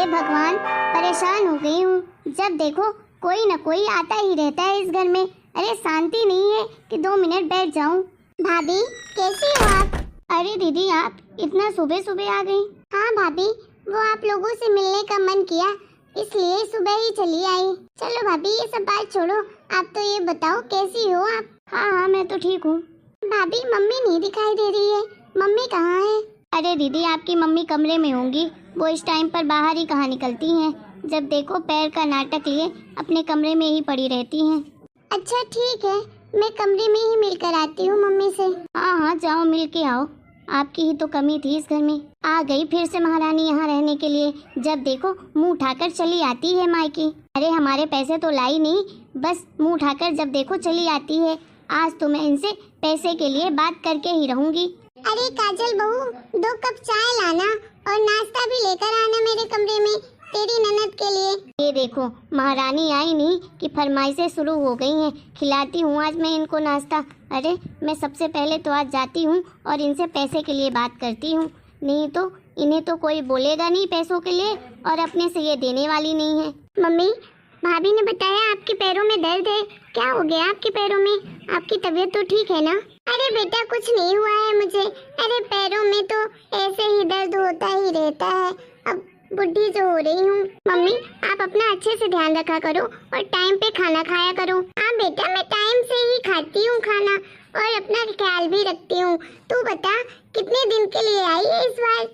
भगवान, परेशान हो गई हूँ। जब देखो कोई न कोई आता ही रहता है इस घर में। अरे शांति नहीं है कि 2 मिनट बैठ जाऊं। भाभी कैसी हो आप? अरे दीदी आप इतना सुबह सुबह आ गई? हाँ भाभी, वो आप लोगों से मिलने का मन किया इसलिए सुबह ही चली आई। चलो भाभी ये सब बात छोड़ो, आप तो ये बताओ कैसी हो आप? हाँ मैं तो ठीक हूँ। भाभी मम्मी नहीं दिखाई दे रही है, मम्मी कहाँ है? अरे दीदी आपकी मम्मी कमरे में होंगी, वो इस टाइम पर बाहर ही कहाँ निकलती हैं। जब देखो पैर का नाटक लिए अपने कमरे में ही पड़ी रहती हैं। अच्छा ठीक है, मैं कमरे में ही मिलकर आती हूँ मम्मी से। हाँ जाओ मिल के आओ, आपकी ही तो कमी थी इस घर में। आ गई फिर से महारानी यहाँ रहने के लिए। जब देखो मुंह उठाकर चली आती है मायके। अरे हमारे पैसे तो लाई नहीं, बस मुंह उठाकर जब देखो चली आती है। आज तो मैं इनसे पैसे के लिए बात करके ही रहूंगी। अरे काजल बहू, 2 कप चाय लाना और नाश्ता भी लेकर आना मेरे कमरे में तेरी ननद के लिए। ये देखो महारानी आई नहीं कि फरमाइशें शुरू हो गई हैं। खिलाती हूँ आज मैं इनको नाश्ता। अरे मैं सबसे पहले तो आज जाती हूँ और इनसे पैसे के लिए बात करती हूँ, नहीं तो इन्हें तो कोई बोलेगा नहीं पैसों के लिए और अपने से ये देने वाली नहीं है। मम्मी भाभी ने बताया आपके पैरों में दर्द है, क्या हो गया आपके पैरों में? आपकी तबीयत तो ठीक है ना? अरे बेटा कुछ नहीं हुआ है मुझे। अरे पैरों में तो ऐसे ही दर्द होता ही रहता है, अब बुढ़ी जो हो रही हूँ। मम्मी आप अपना अच्छे से ध्यान रखा करो और टाइम पे खाना खाया करो। हाँ बेटा मैं टाइम से ही खाती हूँ खाना और अपना ख्याल भी रखती हूँ। तू बता कितने दिन के लिए आई है इस बार?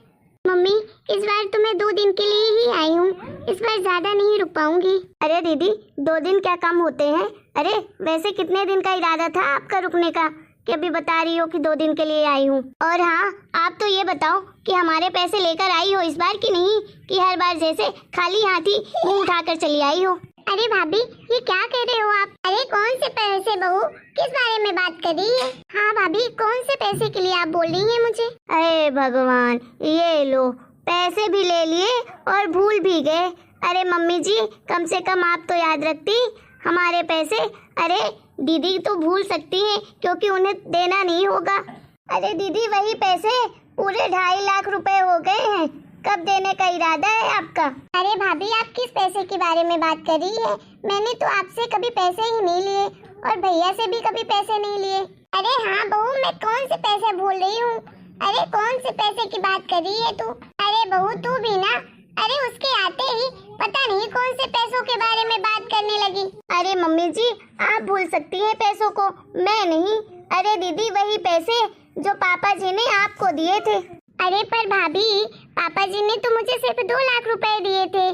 मम्मी इस बार तो मैं 2 दिन के लिए ही आई हूँ, इस बार ज्यादा नहीं रुक पाऊंगी। अरे दीदी 2 दिन क्या कम होते हैं? अरे वैसे कितने दिन का इरादा था आपका रुकने का कि अभी बता रही हो कि 2 दिन के लिए आई हूँ? और हाँ आप तो ये बताओ कि हमारे पैसे लेकर आई हो इस बार कि नहीं, कि हर बार जैसे खाली हाथी मुंह उठाकर चली आई हो? अरे भाभी ये क्या कह रहे हो आप? अरे कौन से पैसे बहू, किस बारे में बात कर रही है? हाँ भाभी कौन से पैसे के लिए आप बोल रही हैं मुझे? अरे भगवान ये लो पैसे भी ले लिए और भूल भी गए। अरे मम्मी जी कम से कम आप तो याद रखती हमारे पैसे। अरे दीदी तो भूल सकती हैं क्योंकि उन्हें देना नहीं होगा। अरे दीदी वही पैसे पूरे 2.5 लाख रुपए हो गए हैं, कब देने का इरादा है आपका? अरे भाभी आप किस पैसे के बारे में बात कर रही है? मैंने तो आपसे कभी पैसे ही नहीं लिए और भैया से भी कभी पैसे नहीं लिए। अरे हाँ बहू मैं कौन से पैसे बोल रही हूँ? अरे कौन से पैसे की बात कर रही है तू? अरे बहू तू भी ना, अरे उसके आते ही पता नहीं कौन से पैसों के बारे में बात करने लगी। अरे मम्मी जी आप भूल सकती हैं पैसों को, मैं नहीं। अरे दीदी वही पैसे जो पापा जी ने आपको दिए थे। अरे पर भाभी पापा जी ने तो मुझे सिर्फ 2 लाख रुपए दिए थे।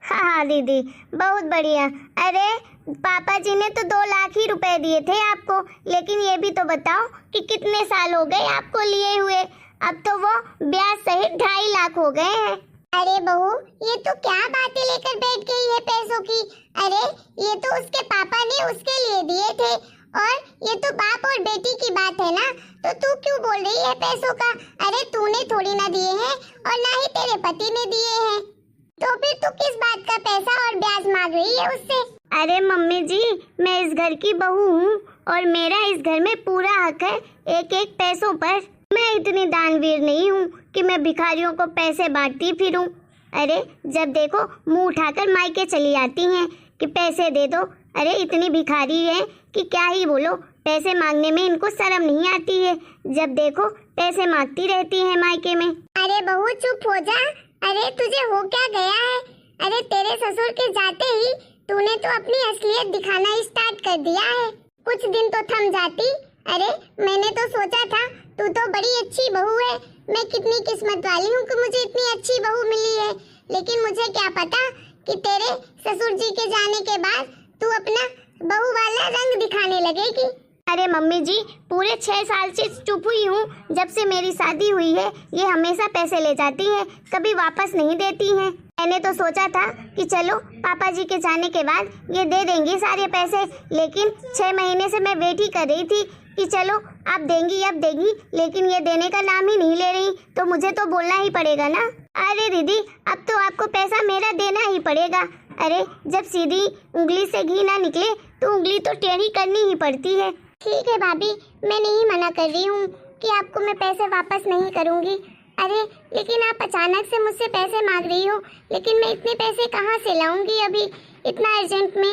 हाँ दीदी बहुत बढ़िया। अरे पापा जी ने तो 2 लाख ही रुपए दिए थे आपको, लेकिन ये भी तो बताओ कि कितने साल हो गए आपको लिए हुए? अब तो वो ब्याज सहित 2.5 लाख हो गए हैं। अरे बहू ये तो क्या बातें लेकर बैठ गई है पैसों की? अरे ये तो उसके पापा ने उसके लिए दिए थे और ये तो बाप और बेटी की बात है ना, तो तू क्यों बोल रही है पैसों का? अरे तूने थोड़ी ना दिए हैं और ना ही तेरे पति ने दिए हैं, तो फिर तू किस बात का पैसा और ब्याज मांग रही है उससे? अरे मम्मी जी मैं इस घर की बहू हूँ और मेरा इस घर में पूरा हक है एक एक पैसों पर। मैं इतनी दानवीर नहीं हूँ कि मैं भिखारियों को पैसे बांटती फिरूं। अरे जब देखो मुंह उठाकर मायके चली आती हैं कि पैसे दे दो। अरे इतनी भिखारी है कि क्या ही बोलो, पैसे मांगने में इनको शर्म नहीं आती है। जब देखो पैसे मांगती रहती हैं मायके में। अरे बहू चुप हो जा। अरे तुझे हो क्या गया है? अरे तेरे ससुर के जाते ही तूने तो अपनी असलियत दिखाना स्टार्ट कर दिया है। कुछ दिन तो थम जाती। अरे मैंने तो सोचा था तू तो बड़ी अच्छी बहू है, मैं कितनी किस्मत वाली हूँ कि मुझे इतनी अच्छी बहू मिली है, लेकिन मुझे क्या पता कि तेरे ससुर जी के जाने के बाद तू अपना बहू वाला रंग दिखाने लगेगी। अरे मम्मी जी पूरे 6 साल से चुप हुई हूँ, जब से मेरी शादी हुई है ये हमेशा पैसे ले जाती है, कभी वापस नहीं देती हैं। मैंने तो सोचा था कि चलो पापा जी के जाने के बाद ये दे देंगी सारे पैसे, लेकिन 6 महीने से मैं वेट ही कर रही थी कि चलो अब देंगी, लेकिन ये देने का नाम ही नहीं ले रही, तो मुझे तो बोलना ही पड़ेगा ना। अरे दीदी अब तो आपको पैसा मेरा देना ही पड़ेगा। अरे जब सीधी उंगली से घी ना निकले तो उंगली तो टेढ़ी करनी ही पड़ती है। ठीक है भाभी, मैं नहीं मना कर रही हूँ कि आपको मैं पैसे वापस नहीं करूँगी, अरे लेकिन आप अचानक से मुझसे पैसे मांग रही हो, लेकिन मैं इतने पैसे कहाँ से लाऊंगी अभी इतना अर्जेंट में।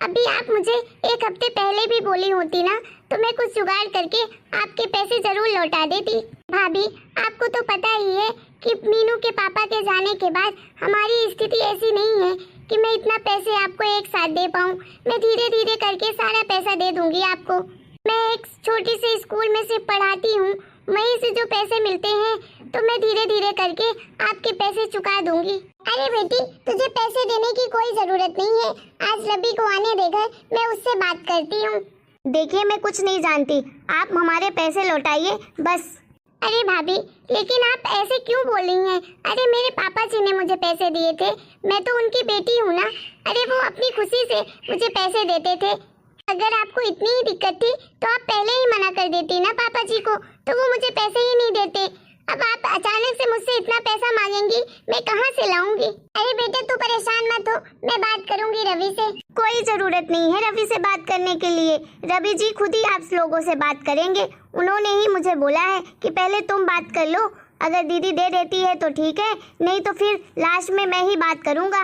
अभी आप मुझे एक हफ्ते पहले भी बोली होती ना तो मैं कुछ जुगाड़ करके आपके पैसे जरूर लौटा देती। भाभी आपको तो पता ही है कि मीनू के पापा के जाने के बाद हमारी स्थिति ऐसी नहीं है कि मैं इतना पैसे आपको एक साथ दे पाऊँ। मैं धीरे धीरे करके सारा पैसा दे दूंगी आपको। मैं एक छोटी सी स्कूल में सिर्फ पढ़ाती हूँ, वहीं से जो पैसे मिलते हैं तो मैं धीरे धीरे करके आपके पैसे चुका दूंगी। अरे बेटी तुझे पैसे देने की कोई जरूरत नहीं है, आज रवि को आने दे घर, मैं उससे बात करती हूँ। देखिए मैं कुछ नहीं जानती, आप हमारे पैसे लौटाइए बस। अरे भाभी लेकिन आप ऐसे क्यों बोल रही हैं? अरे मेरे पापा जी ने मुझे पैसे दिए थे, मैं तो उनकी बेटी हूँ ना। अरे वो अपनी खुशी से मुझे पैसे देते थे। अगर आपको इतनी ही दिक्कत थी तो आप पहले ही मना कर देती ना पापा जी को, तो वो मुझे पैसे ही नहीं देते। अब आप अचानक से मुझसे इतना पैसा मांगेंगी, मैं कहाँ से लाऊंगी? अरे बेटे तू परेशान मत हो, मैं बात करूंगी रवि से। कोई जरूरत नहीं है रवि से बात करने के लिए, रवि जी खुद ही आप लोगों से बात करेंगे। उन्होंने ही मुझे बोला है कि पहले तुम बात कर लो, अगर दीदी दे देती है तो ठीक है, नहीं तो फिर लास्ट में मैं ही बात करूंगा।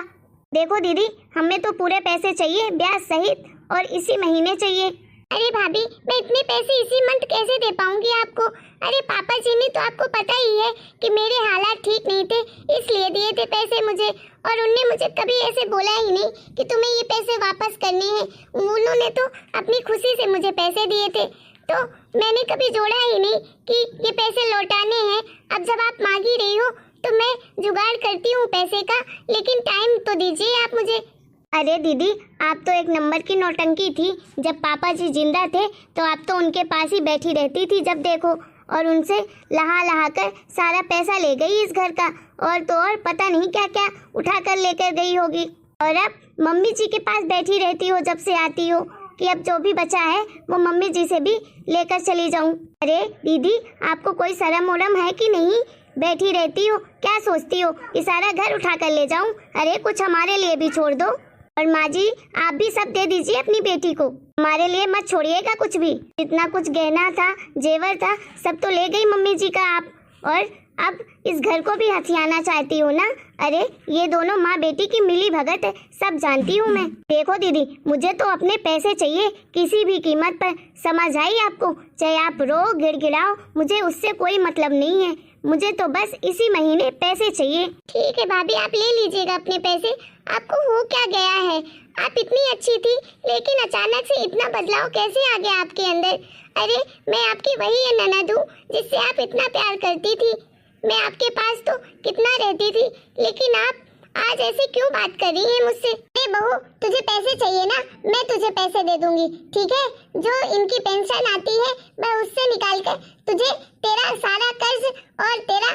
देखो दीदी हमें तो पूरे पैसे चाहिए, ब्याज सहित, और इसी महीने चाहिए। अरे भाभी मैं इतने पैसे इसी मंथ कैसे दे पाऊंगी आपको? अरे पापा जी ने तो आपको पता ही है कि मेरे हालात ठीक नहीं थे, इसलिए दिए थे पैसे मुझे, और उनने मुझे कभी ऐसे बोला ही नहीं कि तुम्हें ये पैसे वापस करने हैं। उन्होंने तो अपनी खुशी से मुझे पैसे दिए थे, तो मैंने कभी जोड़ा ही नहीं कि ये पैसे लौटाने हैं। अब जब आप मांग ही रही हो तो मैं जुगाड़ करती हूँ पैसे का, लेकिन टाइम तो दीजिए आप मुझे। अरे दीदी आप तो एक नंबर की नौटंकी थी, जब पापा जी जिंदा थे तो आप तो उनके पास ही बैठी रहती थी जब देखो, और उनसे लहा लहा कर सारा पैसा ले गई इस घर का, और तो और पता नहीं क्या क्या उठा कर लेकर गई होगी। और अब मम्मी जी के पास बैठी रहती हो जब से आती हो कि अब जो भी बचा है वो मम्मी जी से भी लेकर चली जाऊं। अरे दीदी आपको कोई शर्म वरम है कि नहीं? बैठी रहती हो, क्या सोचती हो कि सारा घर उठा कर ले जाऊं? अरे कुछ हमारे लिए भी छोड़ दो। और माँ जी आप भी सब दे दीजिए अपनी बेटी को, हमारे लिए मत छोड़िएगा कुछ भी। इतना कुछ गहना था, जेवर था, सब तो ले गई मम्मी जी का आप, और अब इस घर को भी हथियाना चाहती हो ना? अरे ये दोनों माँ बेटी की मिली भगत है, सब जानती हूँ मैं। देखो दीदी मुझे तो अपने पैसे चाहिए किसी भी कीमत पर, समझ आई आपको? चाहे आप रो गिड़गिड़ाओ, मुझे उससे कोई मतलब नहीं है, मुझे तो बस इसी महीने पैसे चाहिए। ठीक है भाभी आप ले लीजिएगा अपने पैसे। आपको हो क्या गया है? आप इतनी अच्छी थी लेकिन अचानक से इतना बदलाव कैसे आ गया आपके अंदर? अरे मैं आपकी वही ननद हूँ जिससे आप इतना प्यार करती थी, मैं आपके पास तो कितना रहती थी, लेकिन आप आज ऐसे क्यों बात कर रही हैं मुझसे? अरे बहू तुझे पैसे चाहिए ना, मैं तुझे पैसे दे दूंगी, ठीक है? जो इनकी पेंशन आती है मैं उससे निकाल कर तुझे तेरा सारा कर्ज और तेरा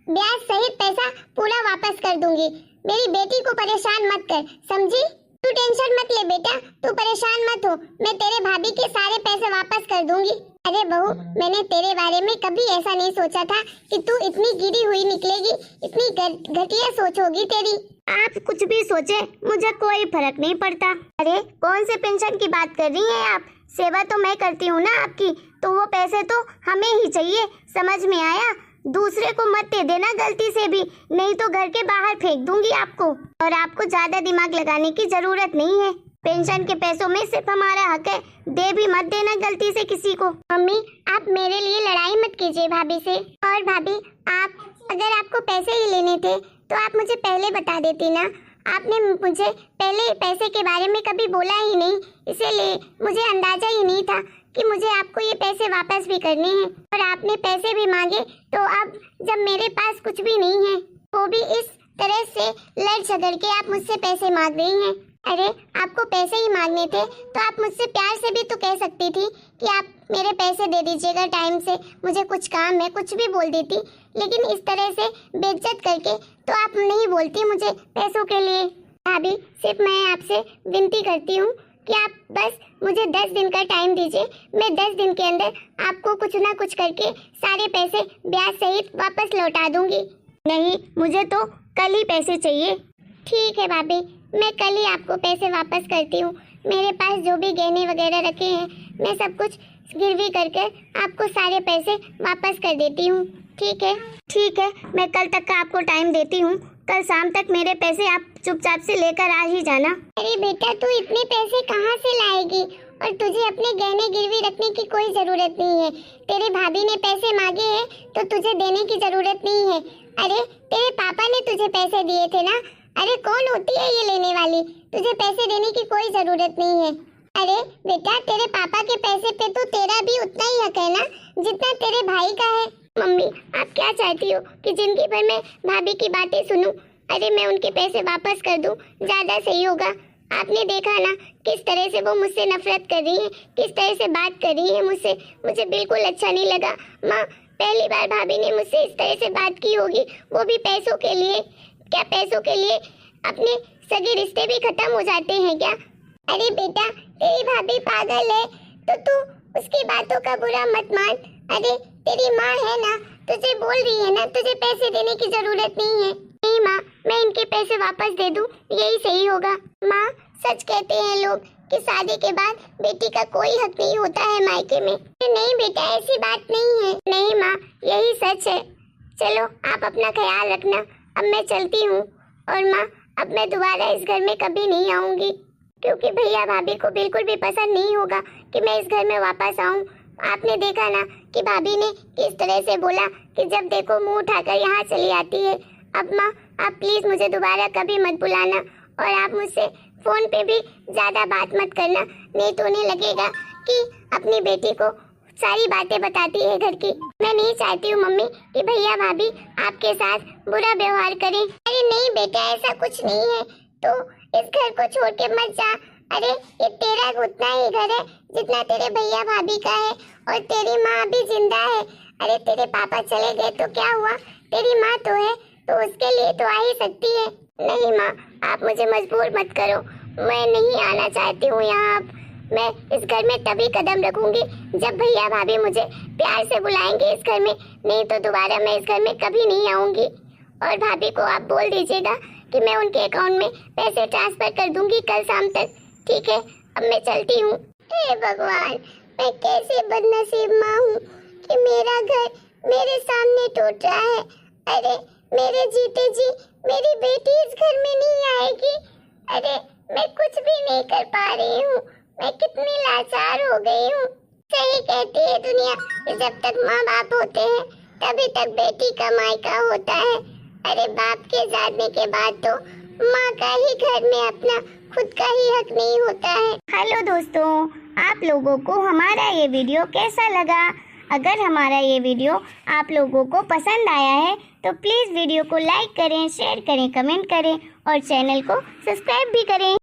ब्याज सहित पैसा पूरा वापस कर दूंगी। मेरी बेटी को परेशान मत कर, समझी? तू टेंशन मत ले बेटा, तू परेशान मत हो, मैं तेरे भाभी के सारे पैसे वापस कर दूंगी। अरे बहू मैंने तेरे बारे में कभी ऐसा नहीं सोचा था कि तू इतनी गिरी हुई निकलेगी, इतनी घटिया सोच होगी तेरी। आप कुछ भी सोचे मुझे कोई फर्क नहीं पड़ता। अरे कौन से पेंशन की बात कर रही हैं आप? सेवा तो मैं करती हूँ ना आपकी, तो वो पैसे तो हमें ही चाहिए, समझ में आया? दूसरे को मत दे देना गलती से भी, नहीं तो घर के बाहर फेंक दूंगी आपको। और आपको ज्यादा दिमाग लगाने की जरूरत नहीं है, पेंशन के पैसों में सिर्फ हमारा हक है, दे भी मत देना गलती से किसी को। मम्मी आप मेरे लिए लड़ाई मत कीजिए भाभी से। और भाभी आप अगर आपको पैसे ही लेने थे तो आप मुझे पहले बता देती ना, आपने मुझे पहले पैसे के बारे में कभी बोला ही नहीं, इसीलिए मुझे अंदाजा ही नहीं था कि मुझे आपको ये पैसे वापस भी करने हैं। और आपने पैसे भी मांगे, तो अब जब मेरे पास कुछ भी नहीं है, वो भी इस तरह से लड़ झगड़ के आप मुझसे पैसे मांग रही हैं। अरे आपको पैसे ही मांगने थे तो आप मुझसे प्यार से भी तो कह सकती थी कि आप मेरे पैसे दे दीजिएगा टाइम से, मुझे कुछ काम है, कुछ भी बोल देती। लेकिन इस तरह से बेइज्जत करके तो आप नहीं बोलती मुझे पैसों के लिए। भाभी सिर्फ मैं आपसे विनती करती हूँ कि आप बस मुझे 10 दिन का टाइम दीजिए, मैं 10 दिन के अंदर आपको कुछ ना कुछ करके सारे पैसे ब्याज सहित वापस लौटा दूंगी। नहीं मुझे तो कल ही पैसे चाहिए। ठीक है भाभी मैं कल ही आपको पैसे वापस करती हूँ। मेरे पास जो भी गहने वगैरह रखे हैं मैं सब कुछ गिरवी करके आपको सारे पैसे वापस कर देती हूँ। ठीक है, मैं कल तक का आपको टाइम देती हूँ। कल शाम तक मेरे पैसे आप चुपचाप से लेकर आ ही जाना। अरे बेटा, तू इतने पैसे कहाँ से लाएगी? और तुझे अपने गहने गिरवी रखने की कोई जरूरत नहीं है। तेरे भाभी ने पैसे मांगे हैं तो तुझे देने की जरूरत नहीं है। अरे तेरे पापा ने तुझे पैसे दिए थे ना। अरे कौन होती है ये लेने वाली? तुझे पैसे देने की कोई जरूरत नहीं है। अरे बेटा, तेरे पापा के पैसे पे तो तेरा भी उतना ही हक है ना जितना तेरे भाई का है। मम्मी, आप क्या चाहती हो कि जिंदगी भर मैं भाभी की बातें सुनूं? अरे मैं उनके पैसे वापस कर दूं, ज्यादा सही होगा। आपने देखा ना किस तरह से वो मुझसे नफरत कर रही है, किस तरह से बात कर रही है मुझसे। मुझे बिल्कुल अच्छा नहीं लगा। माँ, पहली बार भाभी ने मुझसे इस तरह से बात की होगी, वो भी पैसों के लिए। क्या पैसों के लिए अपने सगे रिश्ते भी खत्म हो जाते हैं क्या? अरे बेटा, तेरी भाभी पागल है तो तू उसकी बातों का बुरा मत मान। अरे तेरी माँ है ना, तुझे बोल रही है ना, तुझे पैसे देने की जरूरत नहीं है। नहीं माँ, मैं इनके पैसे वापस दे दूँ, यही सही होगा। माँ, सच कहते हैं लोग कि शादी के बाद बेटी का कोई हक नहीं होता है मायके में। नहीं बेटा, ऐसी बात नहीं है। नहीं माँ, यही सच है। चलो आप अपना ख्याल रखना, अब मैं चलती हूँ। और माँ, अब मैं दोबारा इस घर में कभी नहीं आऊंगी, क्योंकि भैया भाभी को बिल्कुल भी पसंद नहीं होगा कि मैं इस घर में वापस आऊं। आपने देखा ना कि भाभी ने किस तरह से बोला कि जब देखो मुंह उठाकर यहाँ चली आती है। अब माँ, आप प्लीज मुझे दोबारा कभी मत बुलाना, और आप मुझसे फोन पे भी ज्यादा बात मत करना, नहीं तो उन्हें लगेगा कि अपनी बेटी को सारी बातें बताती है घर की। मैं नहीं चाहती हूँ मम्मी कि भैया भाभी आपके साथ बुरा व्यवहार करें। अरे नहीं बेटा, ऐसा कुछ नहीं है, तो इस घर को छोड़ के मत जा। अरे ये तेरा उतना ही घर है जितना तेरे भैया भाभी का है, और तेरी माँ भी जिंदा है। अरे तेरे पापा चले गए तो क्या हुआ, तेरी माँ तो है, तो उसके लिए तो आ ही सकती है। नहीं माँ, आप मुझे मजबूर मत करो, मैं नहीं आना चाहती हूँ यहाँ। अब मैं इस घर में तभी कदम रखूंगी जब भैया भाभी मुझे प्यार से बुलाएंगे इस घर में, नहीं तो दोबारा मैं इस घर में कभी नहीं आऊंगी। और भाभी को आप बोल दीजिएगा कि मैं उनके अकाउंट में पैसे ट्रांसफर कर दूंगी कल शाम तक। ठीक है, अब मैं चलती हूँ। हे भगवान, मैं कैसे बदनसीब माँ हूँ कि मेरा घर मेरे सामने टूट रहा है। अरे मेरे जीते जी मेरी बेटी इस घर में नहीं आएगी। अरे मैं कुछ भी नहीं कर पा रही हूँ, मैं कितनी लाचार हो गई हूँ। सही कहती है दुनिया कि जब तक माँ बाप होते हैं तभी तक बेटी का मायका होता है। अरे बाप के जाने के बाद तो माँ का ही घर में अपना खुद का ही हक नहीं होता है। हेलो दोस्तों, आप लोगों को हमारा ये वीडियो कैसा लगा? अगर हमारा ये वीडियो आप लोगों को पसंद आया है तो प्लीज़ वीडियो को लाइक करें, शेयर करें, कमेंट करें और चैनल को सब्सक्राइब भी करें।